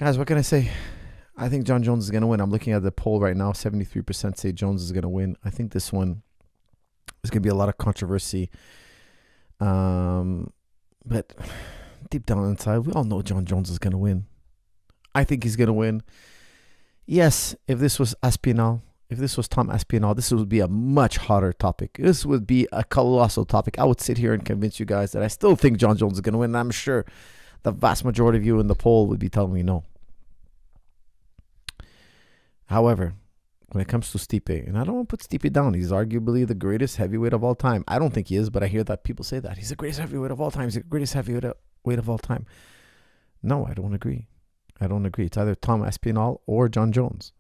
Guys, what can I say? I think Jon Jones is going to win. I'm looking at the poll right now. 73% say Jones is going to win. I think this one is going to be a lot of controversy. But deep down inside, we all know Jon Jones is going to win. I think he's going to win. Yes, if this was Aspinall, if this was Tom Aspinall, this would be a much hotter topic. This would be a colossal topic. I would sit here and convince you guys that I still think Jon Jones is going to win. And I'm sure the vast majority of you in the poll would be telling me no. However, when it comes to Stipe, and I don't want to put Stipe down, he's arguably the greatest heavyweight of all time. I don't think he is, but I hear that people say that. He's the greatest heavyweight of all time. He's the greatest heavyweight of all time. No, I don't agree. I don't agree. It's either Tom Aspinall or Jon Jones.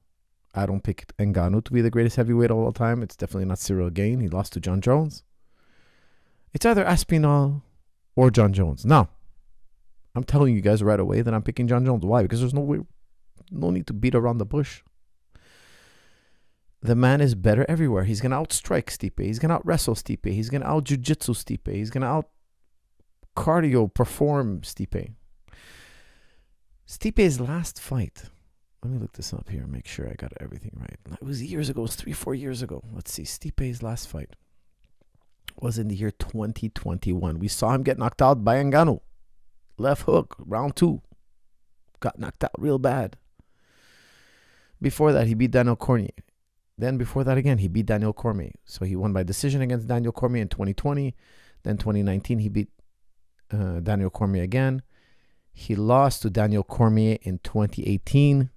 I don't pick Ngannou to be the greatest heavyweight of all time. It's definitely not Cyril Gane. He lost to Jon Jones. It's either Aspinall or Jon Jones. Now, I'm telling you guys right away that I'm picking Jon Jones. Why? Because there's no need to beat around the bush. The man is better everywhere. He's going to outstrike Stipe. He's going to out-wrestle Stipe. He's going to out-jiu-jitsu Stipe. He's going to out-cardio perform Stipe. Stipe's last fight. Let me look this up here and make sure I got everything right. It was years ago. It was 3-4 years ago. Let's see. Stipe's last fight was in the year 2021. We saw him get knocked out by Ngannou. Left hook, round 2. Got knocked out real bad. Before that, he beat Daniel Cormier. Then before that again, he beat Daniel Cormier. So he won by decision against Daniel Cormier in 2020. Then 2019, he beat Daniel Cormier again. He lost to Daniel Cormier in 2018.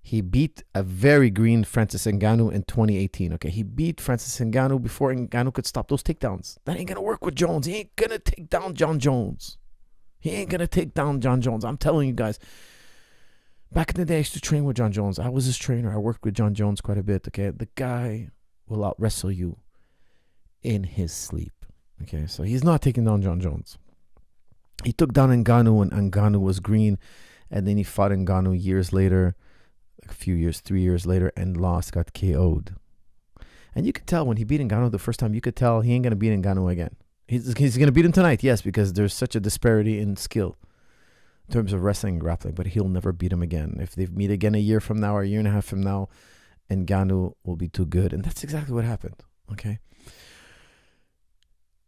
He beat a very green Francis Ngannou in 2018. Okay, he beat Francis Ngannou before Ngannou could stop those takedowns. That ain't going to work with Jones. He ain't going to take down Jon Jones. He ain't going to take down Jon Jones. I'm telling you guys. Back in the day, I used to train with Jon Jones. I was his trainer. I worked with Jon Jones quite a bit, okay? The guy will out-wrestle you in his sleep, okay? So he's not taking down Jon Jones. He took down Ngannou when Ngannou was green, and then he fought Ngannou years later, a few years, 3 years later, and lost, got KO'd. And you could tell when he beat Ngannou the first time, you could tell he ain't going to beat Ngannou again. He's going to beat him tonight, yes, because there's such a disparity in skill in terms of wrestling and grappling, but he'll never beat him again. If they meet again a year from now or a year and a half from now, Ngannou will be too good. And that's exactly what happened, okay?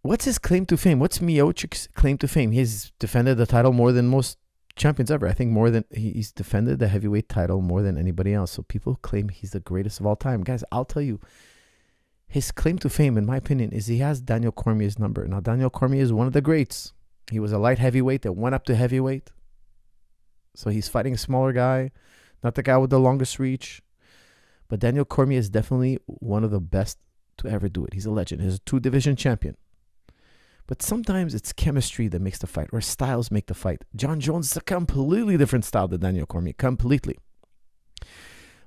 What's his claim to fame? What's Miocic's claim to fame? He's defended the title more than most champions ever. I think more than he's defended the heavyweight title more than anybody else. So people claim he's the greatest of all time. Guys, I'll tell you, his claim to fame, in my opinion, is he has Daniel Cormier's number. Now, Daniel Cormier is one of the greats. He was a light heavyweight that went up to heavyweight. So he's fighting a smaller guy, not the guy with the longest reach. But Daniel Cormier is definitely one of the best to ever do it. He's a legend. He's a 2-division champion. But sometimes it's chemistry that makes the fight, or styles make the fight. Jon Jones is a completely different style than Daniel Cormier, completely.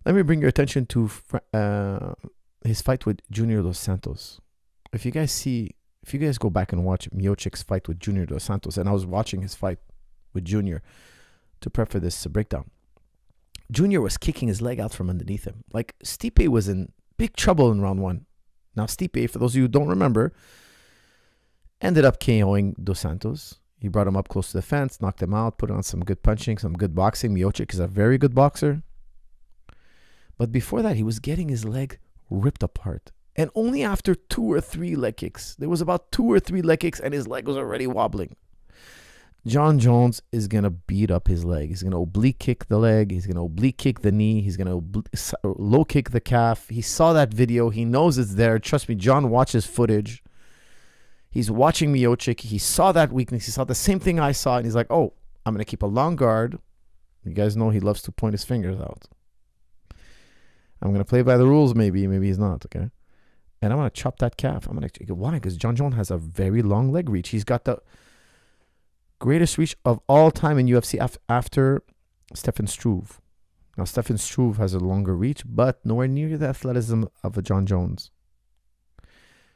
Let me bring your attention to his fight with Junior Dos Santos. If you guys go back and watch Miocic's fight with Junior Dos Santos, and I was watching his fight with Junior to prep for this breakdown, Junior was kicking his leg out from underneath him. Like, Stipe was in big trouble in round 1. Now, Stipe, for those of you who don't remember, ended up KOing Dos Santos. He brought him up close to the fence, knocked him out, put on some good punching, some good boxing. Miocic is a very good boxer. But before that, he was getting his leg ripped apart. And only after 2 or 3 leg kicks. There was about 2 or 3 leg kicks, and his leg was already wobbling. Jon Jones is going to beat up his leg. He's going to oblique kick the leg. He's going to oblique kick the knee. He's going to low kick the calf. He saw that video. He knows it's there. Trust me, Jon watches footage. He's watching Miocic. He saw that weakness. He saw the same thing I saw, and he's like, oh, I'm going to keep a long guard. You guys know he loves to point his fingers out. I'm going to play by the rules, maybe. Maybe he's not, okay? And I'm going to chop that calf. Why? Because Jon Jones has a very long leg reach. He's got the greatest reach of all time in UFC after Stefan Struve. Now, Stefan Struve has a longer reach, but nowhere near the athleticism of a Jon Jones.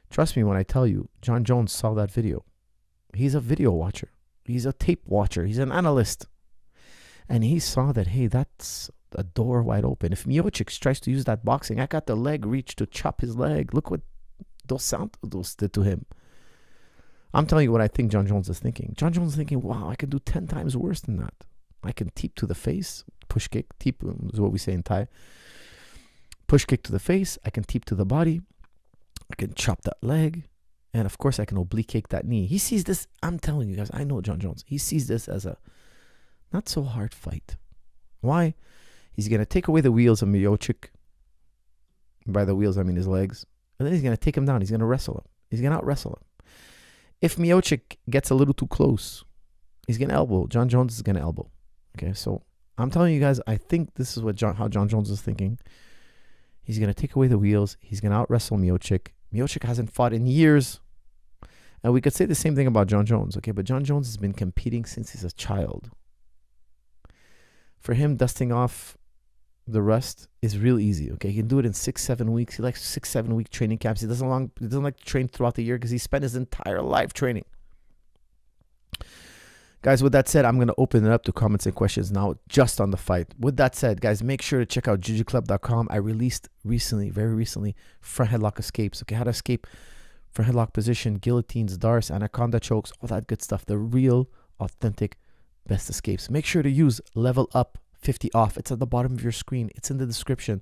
Trust me when I tell you, Jon Jones saw that video. He's a video watcher. He's a tape watcher. He's an analyst. And he saw that, hey, that's a door wide open. If Miocic tries to use that boxing, I got the leg reach to chop his leg. Look what Dos Santos did to him. I'm telling you what I think Jon Jones is thinking. Jon Jones is thinking, wow, I can do 10 times worse than that. I can teep to the face, push kick. Teep is what we say in Thai. Push kick to the face. I can teep to the body. I can chop that leg. And of course, I can oblique kick that knee. He sees this. I'm telling you guys, I know Jon Jones. He sees this as a not so hard fight. Why? He's going to take away the wheels of Miocic. By the wheels, I mean his legs. And then he's going to take him down. He's going to wrestle him. He's going to out-wrestle him. If Miocic gets a little too close, he's going to elbow. Jon Jones is going to elbow. Okay, so I'm telling you guys, I think this is how Jon Jones is thinking. He's going to take away the wheels. He's going to out-wrestle Miocic. Miocic hasn't fought in years. And we could say the same thing about Jon Jones, okay? But Jon Jones has been competing since he's a child. For him, dusting off the rust is real easy, okay? He can do it in 6-7 weeks. He likes 6-7 week training camps. He doesn't like to train throughout the year because he spent his entire life training. Guys, with that said, I'm going to open it up to comments and questions now just on the fight. With that said, guys, make sure to check out jujiclub.com. I released very recently, front headlock escapes. Okay, how to escape front headlock position, guillotines, darts, anaconda chokes, all that good stuff. The real, authentic, best escapes. Make sure to use Level Up 50 off. It's at the bottom of your screen. It's in the description.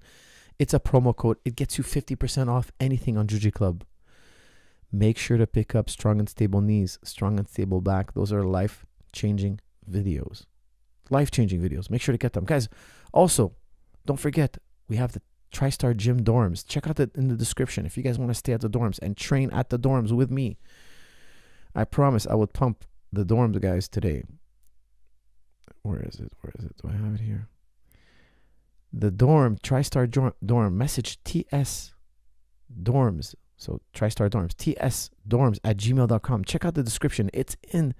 It's a promo code. It gets you 50% off anything on Juji Club. Make sure to pick up Strong and Stable Knees, Strong and Stable Back. Those are life-changing videos. Life-changing videos. Make sure to get them. Guys, also, don't forget, we have the TriStar Gym dorms. Check out in the description if you guys want to stay at the dorms and train at the dorms with me. I promise I will pump the dorms, guys, today. Where is it? Do I have it here? The dorm, TriStar dorm, message TS dorms. So TriStar dorms, TS dorms at gmail.com. Check out the description. It's in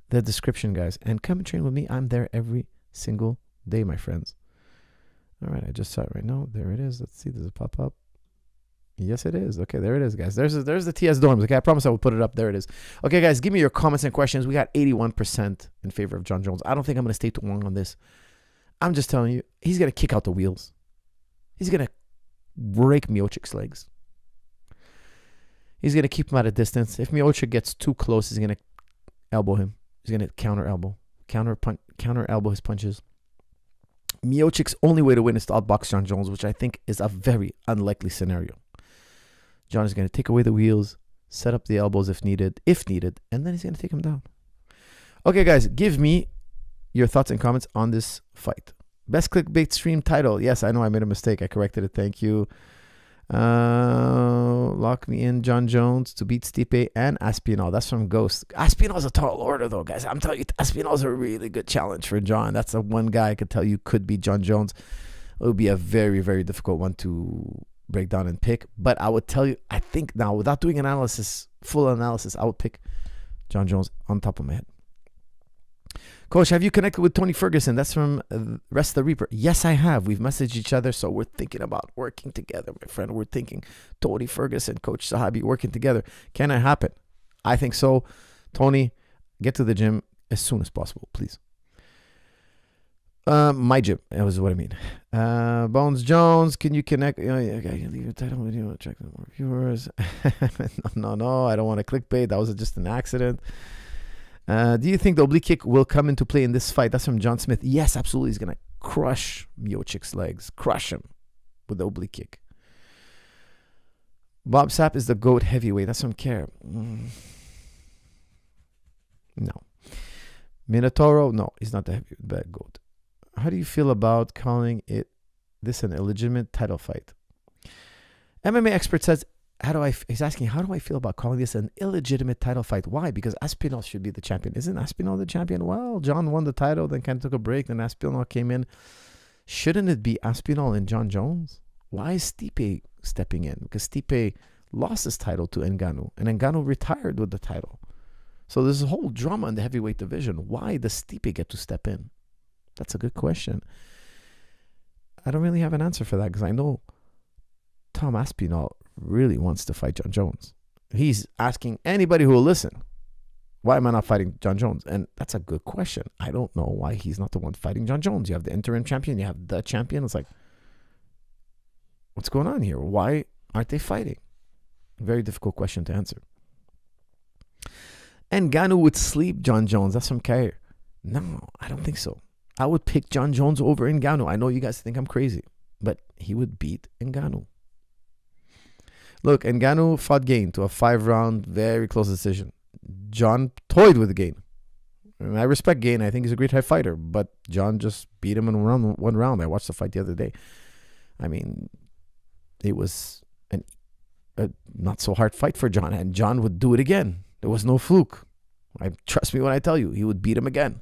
the description, guys. And come and train with me. I'm there every single day, my friends. All right, I just saw it right now. There it is. Let's see. Does it pop up? Yes, it is. Okay, there it is, guys. There's the TS dorms. Okay, I promise I will put it up. There it is. Okay, guys, give me your comments and questions. We got 81% in favor of Jon Jones. I don't think I'm going to stay too long on this. I'm just telling you, he's going to kick out the wheels. He's going to break Miocic's legs. He's going to keep him at a distance. If Miocic gets too close, he's going to elbow him. He's going to counter elbow his punches. Miocic's only way to win is to outbox Jon Jones, which I think is a very unlikely scenario. Jon is going to take away the wheels, set up the elbows if needed, and then he's going to take him down. Okay, guys, give me your thoughts and comments on this fight. Best clickbait stream title. Yes, I know I made a mistake. I corrected it. Thank you. Lock me in, Jon Jones to beat Stipe and Aspinall. That's from Ghost. Aspinall's a tall order, though, guys. I'm telling you, Aspinall's a really good challenge for Jon. That's the one guy I could tell you could be Jon Jones. It would be a very, very difficult one to break down and pick. But I would tell you, I think now, without doing full analysis, I would pick Jon Jones on top of my head. Coach, have you connected with Tony Ferguson? That's from Rest the Reaper. Yes, I have. We've messaged each other, so we're thinking about working together, my friend. We're thinking Tony Ferguson, Coach Zahabi working together. Can it happen? I think so. Tony, get to the gym as soon as possible, please. My gym. That was what I mean. Bones Jones, can you connect? Okay, leave your title video. Check the more viewers. No. I don't want to clickbait. That was just an accident. Do you think the oblique kick will come into play in this fight? That's from John Smith. Yes, absolutely. He's going to crush Miocic's legs. Crush him with the oblique kick. Bob Sapp is the GOAT heavyweight. That's from Care. No. Minotauro? No, he's not the heavyweight GOAT. How do you feel about calling this an illegitimate title fight? MMA expert says, he's asking, how do I feel about calling this an illegitimate title fight? Why? Because Aspinall should be the champion. Isn't Aspinall the champion? Well, Jon won the title, then kind of took a break, then Aspinall came in. Shouldn't it be Aspinall and Jon Jones? Why is Stipe stepping in? Because Stipe lost his title to Ngannou, and Ngannou retired with the title. So there's a whole drama in the heavyweight division. Why does Stipe get to step in? That's a good question. I don't really have an answer for that because I know Tom Aspinall really wants to fight Jon Jones. He's asking anybody who will listen, why am I not fighting Jon Jones? And that's a good question. I don't know why he's not the one fighting Jon Jones. You have the interim champion, you have the champion. It's like, what's going on here? Why aren't they fighting? Very difficult question to answer. And Ngannou would sleep Jon Jones. That's from Kair. No, I don't think so. I would pick Jon Jones over Ngannou. I know you guys think I'm crazy, but he would beat Ngannou. Look, Ngannou fought Gane to a 5-round, very close decision. Jon toyed with Gane. And I respect Gane. I think he's a great high fighter, but Jon just beat him in one round. I watched the fight the other day. I mean, it was a not so hard fight for Jon, and Jon would do it again. There was no fluke. Trust me when I tell you, he would beat him again.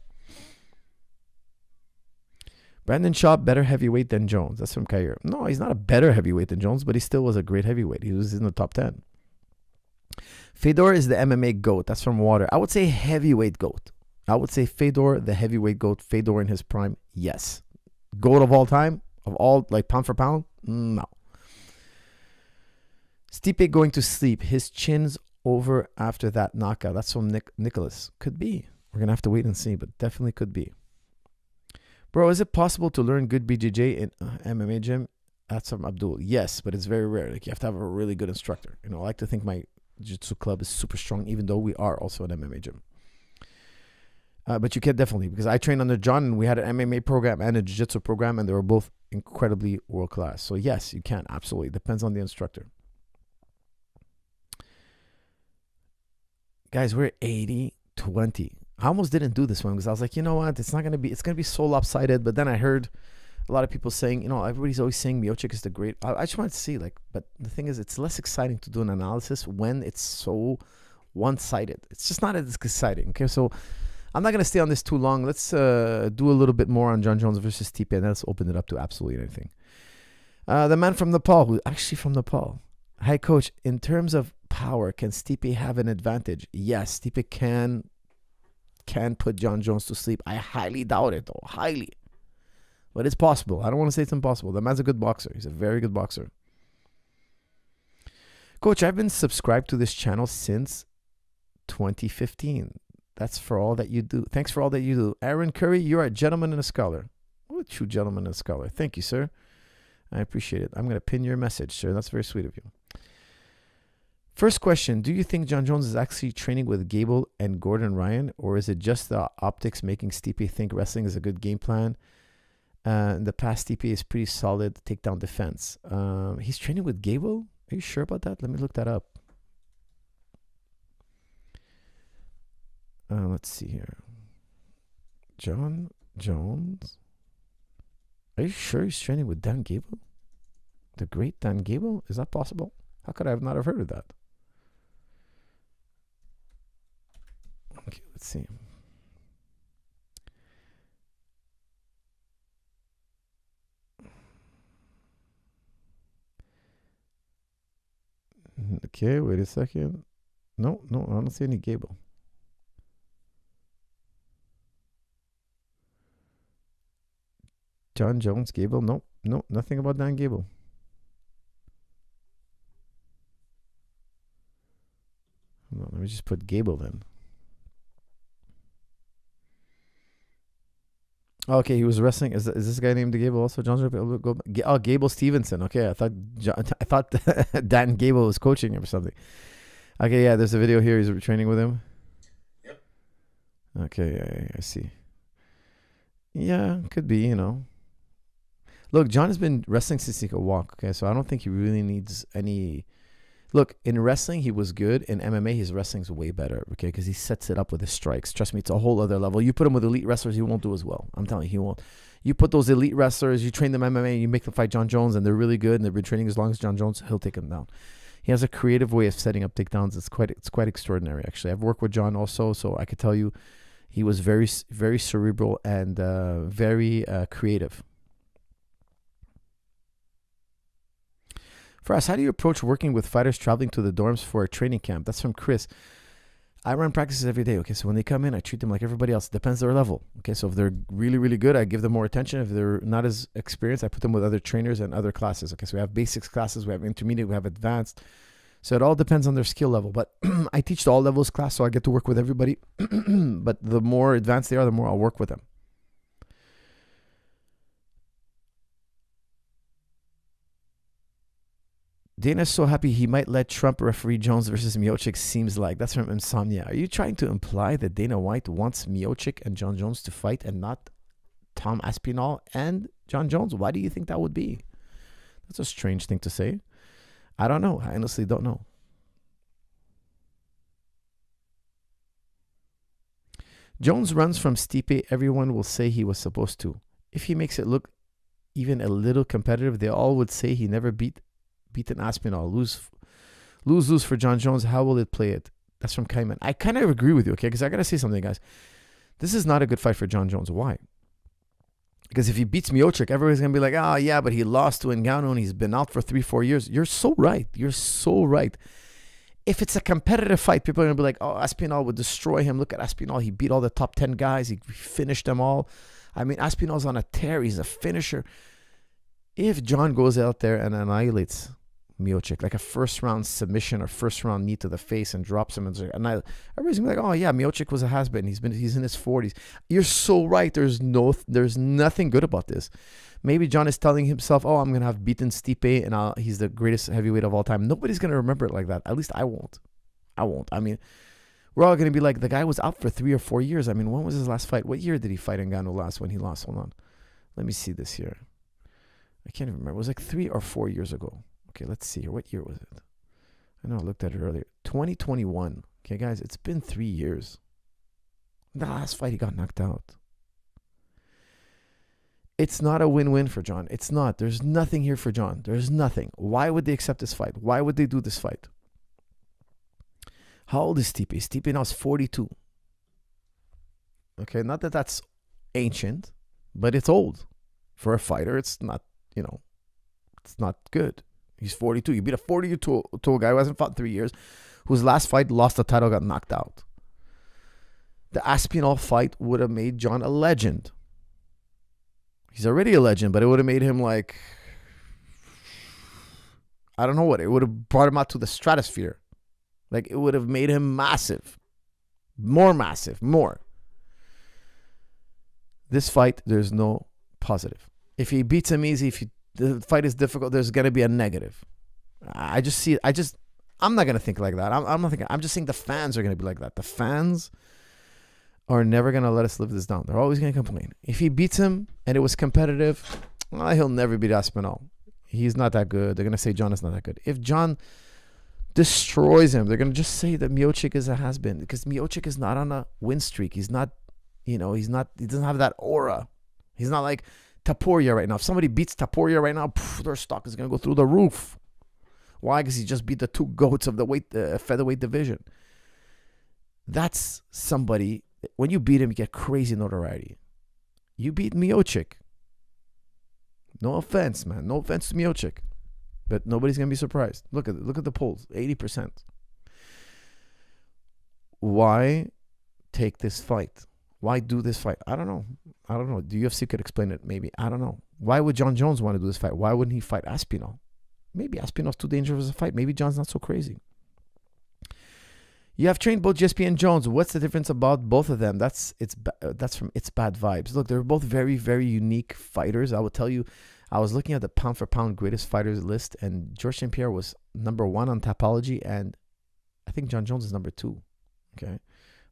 Brandon Shaw, better heavyweight than Jones. That's from Kair. No, he's not a better heavyweight than Jones, but he still was a great heavyweight. He was in the top 10. Fedor is the MMA GOAT. That's from Water. I would say heavyweight GOAT. I would say Fedor, the heavyweight GOAT. Fedor in his prime, yes. GOAT of all time? Of all, like pound for pound? No. Stipe going to sleep. His chin's over after that knockout. That's from Nicholas. Could be. We're going to have to wait and see, but definitely could be. Bro, is it possible to learn good BJJ in MMA gym? That's from Abdul. Yes, but it's very rare. Like, you have to have a really good instructor. You know, I like to think my jiu-jitsu club is super strong, even though we are also an MMA gym. But you can definitely, because I trained under Jon, and we had an MMA program and a jiu-jitsu program, and they were both incredibly world-class. So yes, you can. Absolutely. Depends on the instructor. Guys, we're 80-20. I almost didn't do this one because I was like, you know what? It's going to be so lopsided. But then I heard a lot of people saying, you know, everybody's always saying Miocic is the great. I just wanted to see, like, but the thing is, it's less exciting to do an analysis when it's so one-sided. It's just not as exciting. Okay, so I'm not going to stay on this too long. Let's do a little bit more on Jon Jones versus Stipe, and then let's open it up to absolutely anything. The man from Nepal, who's actually from Nepal. Hi, coach. In terms of power, can Stipe have an advantage? Yes, Stipe can put Jon Jones to sleep. I highly doubt it, though. Highly. But it's possible. I don't want to say it's impossible. The man's a good boxer. He's a very good boxer. Coach, I've been subscribed to this channel since 2015. That's for all that you do. Thanks for all that you do. Aaron Curry, you're a gentleman and a scholar. What a true gentleman and a scholar. Thank you, sir. I appreciate it. I'm going to pin your message, sir. That's very sweet of you. First question, do you think Jon Jones is actually training with Gable and Gordon Ryan, or is it just the optics making Stipe think wrestling is a good game plan? In the past, Stipe is pretty solid takedown defense. He's training with Gable? Are you sure about that? Let me look that up. Let's see here. Jon Jones? Are you sure he's training with Dan Gable? The great Dan Gable? Is that possible? How could I not have heard of that? Okay, let's see. Okay, wait a second. No, I don't see any Gable. Jon Jones, Gable? No, nothing about Dan Gable. Hold on, let me just put Gable then. Okay, he was wrestling. Is this guy named Gable also? Gable Stevenson. Okay, I thought Dan Gable was coaching him or something. Okay, yeah, there's a video here. He's training with him. Yep. Okay, I see. Yeah, could be, you know. Look, Jon has been wrestling since he could walk. Okay, so I don't think he really needs any. Look, in wrestling, he was good. In MMA, his wrestling's way better, okay, because he sets it up with his strikes. Trust me, it's a whole other level. You put him with elite wrestlers, he won't do as well. I'm telling you, he won't. You put those elite wrestlers, you train them MMA, you make them fight Jon Jones, and they're really good, and they've been training as long as Jon Jones, he'll take them down. He has a creative way of setting up takedowns. It's quite extraordinary, actually. I've worked with Jon also, so I could tell you he was very, very cerebral and very creative. For us, how do you approach working with fighters traveling to the dorms for a training camp? That's from Chris. I run practices every day. Okay, so when they come in, I treat them like everybody else. It depends their level. Okay, so if they're really, really good, I give them more attention. If they're not as experienced, I put them with other trainers and other classes. Okay, so we have basics classes, we have intermediate, we have advanced. So it all depends on their skill level. But I teach the all levels class, so I get to work with everybody. But the more advanced they are, the more I'll work with them. Dana's so happy he might let Trump referee Jones versus Miocic, seems like. That's from Insomnia. Are you trying to imply that Dana White wants Miocic and Jon Jones to fight and not Tom Aspinall and Jon Jones. Why do you think that would be? That's a strange thing to say. I don't know. I honestly don't know. Jones runs from Stipe. Everyone will say he was supposed to. If he makes it look even a little competitive, they all would say he never beaten Aspinall. Lose for Jon Jones. How will it play it? That's from Kaiman. I kind of agree with you, okay? Because I got to say something, guys. This is not a good fight for Jon Jones. Why? Because if he beats Miocic, everybody's going to be like, oh, yeah, but he lost to Ngannou and he's been out for 3-4 years. You're so right. You're so right. If it's a competitive fight, people are going to be like, oh, Aspinall would destroy him. Look at Aspinall. He beat all the top 10 guys. He finished them all. I mean, Aspinall's on a tear. He's a finisher. If Jon goes out there and annihilates Miocic, like a first-round submission or first-round knee to the face and drops him, and everybody's going to be like, oh, yeah, Miocic was a has-been. He's in his 40s. You're so right. There's nothing good about this. Maybe Jon is telling himself, oh, I'm going to have beaten Stipe and he's the greatest heavyweight of all time. Nobody's going to remember it like that. At least I won't. I mean, we're all going to be like, the guy was out for 3 or 4 years. I mean, when was his last fight? What year did he fight Ngannou last when he lost? Hold on. Let me see this here. I can't even remember. It was like 3 or 4 years ago. Okay, let's see here. What year was it? I know I looked at it earlier. 2021. Okay, guys, it's been 3 years. The last fight, he got knocked out. It's not a win-win for Jon. It's not. There's nothing here for Jon. There's nothing. Why would they accept this fight? Why would they do this fight? How old is Stipe? Stipe now is 42. Okay, not that that's ancient, but it's old. For a fighter, it's not, it's not good. He's 42. You beat a 40-year-old guy who hasn't fought in 3 years, whose last fight lost the title, got knocked out. The Aspinall fight would have made Jon a legend. He's already a legend, but it would have made him like, I don't know what. It would have brought him out to the stratosphere. Like, it would have made him massive. More massive. More. This fight, there's no positive. If he beats him easy, the fight is difficult, there's going to be a negative. I'm not going to think like that. I'm just saying the fans are going to be like that. The fans are never going to let us live this down. They're always going to complain. If he beats him and it was competitive, he'll never beat Aspinall. He's not that good. They're going to say Jon is not that good. If Jon destroys him, they're going to just say that Miocic is a has-been, because Miocic is not on a win streak. He's not, he doesn't have that aura. He's not like Taporia right now. If somebody beats Taporia right now, their stock is going to go through the roof. Why? Because he just beat the two goats of the featherweight division. That's somebody, when you beat him, you get crazy notoriety. You beat Miocic. No offense, man. No offense to Miocic. But nobody's going to be surprised. Look at the polls. 80%. Why take this fight? Why do this fight? I don't know. The UFC could explain it, maybe. I don't know. Why would Jon Jones want to do this fight? Why wouldn't he fight Aspinall? Maybe Aspinall's too dangerous a fight. Maybe Jon's not so crazy. You have trained both GSP and Jones. What's the difference about both of them? That's from It's Bad Vibes. Look, they're both very, very unique fighters. I will tell you, I was looking at the pound-for-pound greatest fighters list, and Georges St. Pierre was number 1 on Tapology, and I think Jon Jones is number 2. Okay.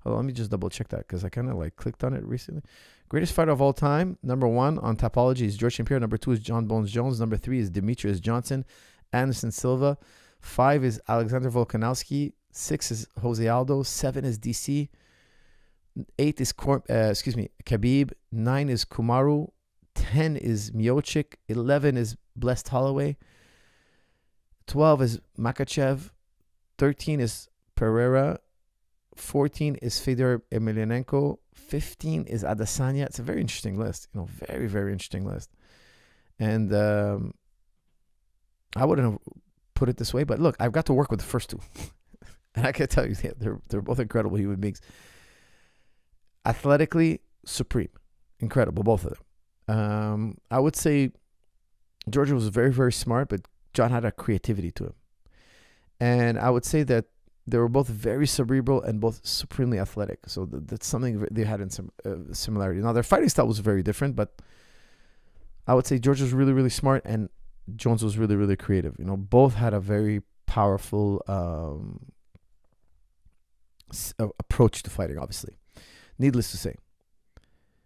Hold on, let me just double check that, because I kind of clicked on it recently. Greatest fighter of all time, number 1 on Tapology is Georges St. Pierre. Number 2 is John Bones Jones. Number 3 is Demetrius Johnson. Anderson Silva. 5 is Alexander Volkanovski. 6 is Jose Aldo. 7 is DC. 8 is Khabib. 9 is Kamaru. 10 is Miocic. 11 is Blessed Holloway. 12 is Makachev. 13 is Pereira. 14 is Fedor Emelianenko. 15 is Adesanya. It's a very interesting list. Very, very interesting list. And I wouldn't have put it this way, but look, I've got to work with the first two. And I can tell you, they're both incredible human beings. Athletically, supreme. Incredible, both of them. I would say Georgia was very, very smart, but Jon had a creativity to him. And I would say that they were both very cerebral and both supremely athletic. So that's something they had in some similarity. Now, their fighting style was very different, but I would say George was really, really smart and Jones was really, really creative. Both had a very powerful approach to fighting, obviously. Needless to say.